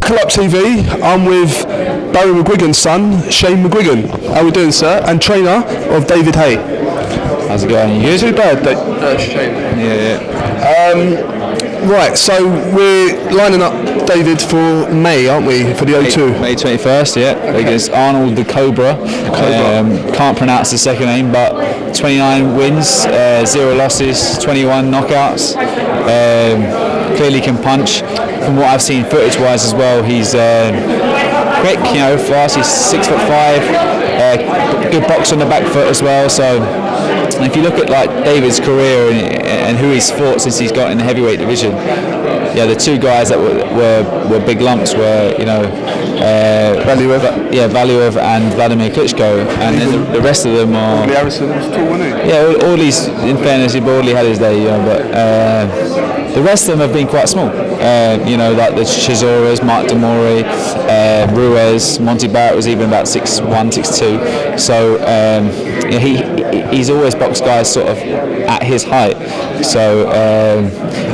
Knuckle-up TV. I'm with Barry Mcguigan's son, Shane Mcguigan. How are we doing, sir? And trainer of David Hay. How's it going? You Too bad, Shane. Yeah. Right, so we're lining up David for May, aren't we, for the O2? May 21st, yeah, against Arnold the Cobra. Can't pronounce the second name, but 29 wins, 0 losses, 21 knockouts. Clearly can punch. From what I've seen footage-wise as well, he's quick, fast. He's 6'5", good box on the back foot as well. So if you look at like David's career and who he's fought since he's got in the heavyweight division, the two guys that were big lumps were Valiev and Vladimir Klitschko, and then the rest of them are. Harrison was tall, wasn't he? Yeah, all these. In fairness, he broadly had his day, but the rest of them have been quite small. Like the Chisoras, Mark Demore, Ruiz, Monty Barrett was even about 6'1", 6'2". So he's always boxed guys sort of at his height. So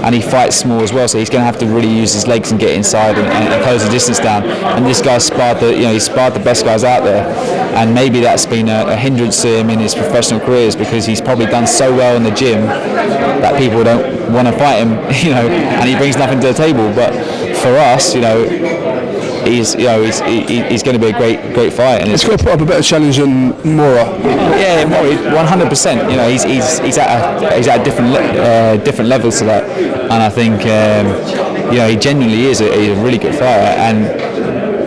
and he fights small as well. So he's going to have to really use his legs and get inside and close the distance down. And this guy's sparred the best guys out there. And maybe that's been a hindrance to him in his professional careers, because he's probably done so well in the gym that people don't want to fight him, and he brings nothing to the table. But for us, he's going to be a great fight, and it's going to put up a better challenge than Mora. Yeah, Mora, 100%. He's at a different level to that, and I think he genuinely is a really good fighter. And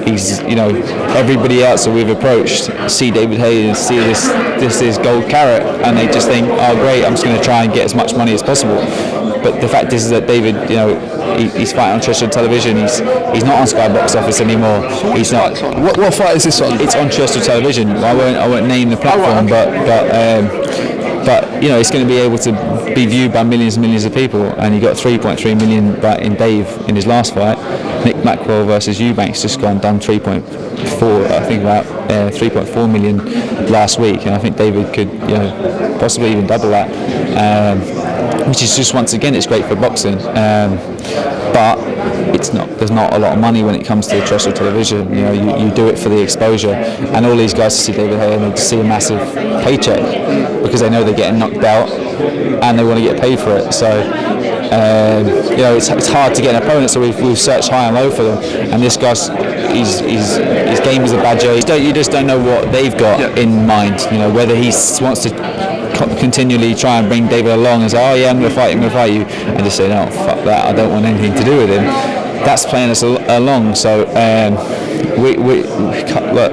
he's, everybody else that we've approached see David Hay and see this gold carrot, and they just think, oh great, I'm just going to try and get as much money as possible. But the fact is that David, he's fighting on terrestrial television. He's not on Sky Box Office anymore. He's not. What fight is this on? It's on terrestrial television. I won't name the platform, but it's going to be able to be viewed by millions and millions of people. And he got 3.3 million in Dave in his last fight. Nick Mackwell versus Eubanks just done 3.4. I think about 3.4 million last week, and I think David could possibly even double that. Which is just, once again, it's great for boxing. But there's not a lot of money when it comes to terrestrial television. You do it for the exposure, and all these guys see David Hay and they just see a massive paycheck because they know they're getting knocked out and they want to get paid for it. So it's hard to get an opponent. So we've searched high and low for them, and this guy's his game is a badger. You just don't know what they've got in mind. Whether he wants to continually try and bring David along and say, oh yeah, I'm going to fight you, and just say, no, fuck that, I don't want anything to do with him. That's playing us along. So look,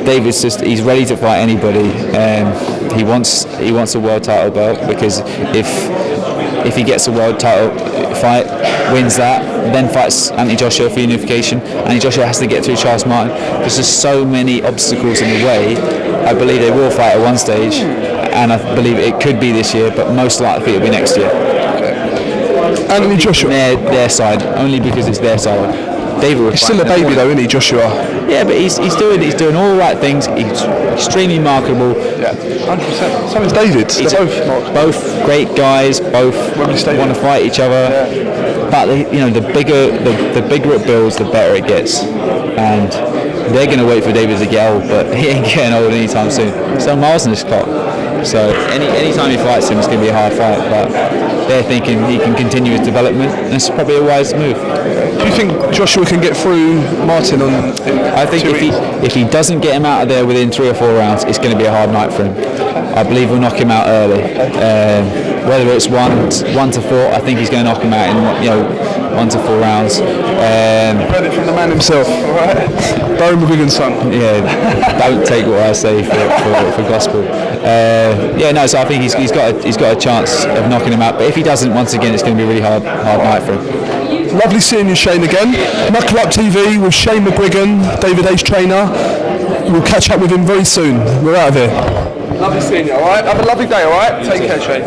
David's he's ready to fight anybody. He wants a world title belt, because if he gets a world title fight, wins that, then fights Anthony Joshua for unification. Anthony Joshua has to get through Charles Martin. There's just so many obstacles in the way. I believe they will fight at one stage, and I believe it could be this year, but most likely it'll be next year. Anthony Joshua? Their side, only because it's their side. David, he's still a baby though, isn't he, Joshua? Yeah, but he's doing all the right things. He's extremely marketable. Yeah, 100%. So is David. They're both great guys. Both want to fight each other. Yeah. But the bigger it builds, the better it gets. And they're going to wait for David to get old, but he ain't getting old anytime soon. He's on miles in this clock. So anytime he fights him, it's going to be a hard fight. But they're thinking he can continue his development, and it's probably a wise move. Do you think Joshua can get through Martin I think if he doesn't get him out of there within 3 or 4 rounds, it's going to be a hard night for him. I believe we'll knock him out early. Whether it's 1 to 4, I think he's going to knock him out in 1 to 4 rounds. Heard it from the man himself, all right? Barry Mcguigan's son. Yeah, don't take what I say for gospel. So I think he's got a chance of knocking him out. But if he doesn't, once again, it's going to be a really hard night for him. Lovely seeing you, Shane, again. Knuckle-up TV with Shane Mcguigan, David Hay's trainer. We'll catch up with him very soon. We're out of here. Lovely seeing you, alright? Have a lovely day, alright? Take care, Shane.